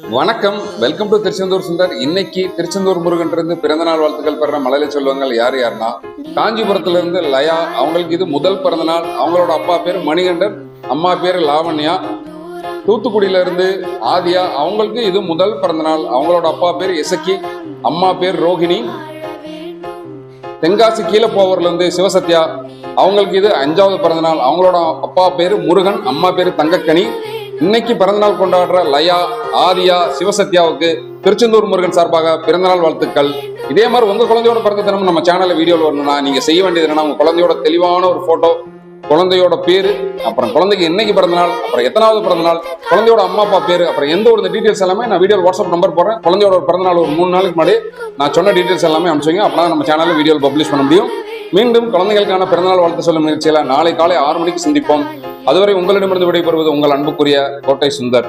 வணக்கம், welcome to Tiruchendur Sundar. இன்னைக்கு திருச்செந்தூர் முருகன் இருந்து பிறந்தநாள் வாழ்த்துக்கள் பெற மலையில சொல்லுவாங்க. யாருன்னா காஞ்சிபுரத்துல இருந்து லயா. அவங்களுக்கு இது முதல் பிறந்தநாள். அவங்களோட அப்பா பேர் மணிகண்டன், அம்மா பேர் லாவண்யா. தூத்துக்குடியில இருந்து ஆதியா. அவங்களுக்கு இது முதல் பிறந்தநாள். அவங்களோட அப்பா பேர் இசக்கி, அம்மா பேர் ரோஹிணி. தென்காசி கீழப்போவர்ல இருந்து சிவசத்யா. அவங்களுக்கு இது 5வது பிறந்தநாள். அவங்களோட அப்பா பேரு முருகன், அம்மா பேரு தங்கக்கனி. இன்னைக்கு பிறந்தநாள் கொண்டாடுற லயா, ஆதியா, சிவசத்யாவுக்கு திருச்செந்தூர் முருகன் சார்பாக பிறந்தநாள் வாழ்த்துக்கள். இதே மாதிரி உங்க குழந்தையோட பிறந்த தினமும் நம்ம சேனல்ல வீடியோவில் வரணும்னா நீங்க செய்ய வேண்டியது என்னன்னா, உங்க குழந்தையோட தெளிவான ஒரு போட்டோ, குழந்தையோட பேரு, அப்புறம் குழந்தைக்கு என்னைக்கு பிறந்தநாள், அப்புறம் எத்தனாவது பிறந்தநாள், குழந்தையோட அம்மா அப்பா பேரு, அப்புறம் எந்த ஒரு டீடைல்ஸ் எல்லாமே நான் வீடியோ வாட்ஸ்அப் நம்பர் போடுறேன். குழந்தையோட பிறந்தநாள் ஒரு 3 நாளுக்கு முன்னாடி நான் சொன்ன டீடைல்ஸ் எல்லாமே அனுப்பிச்சுங்க. அப்பதான் நம்ம சேனல்ல வீடியோ பப்ளிஷ் பண்ண முடியும். மீண்டும் குழந்தைகளுக்கான பிறந்தநாள் வாழ்த்து சொல்லும் நிகழ்ச்சியில நாளை காலை 6 மணிக்கு சந்திப்போம். அதுவரை உங்களிடமிருந்து விடைபெறுவது உங்கள் அன்புக்குரிய கோட்டை சுந்தர்.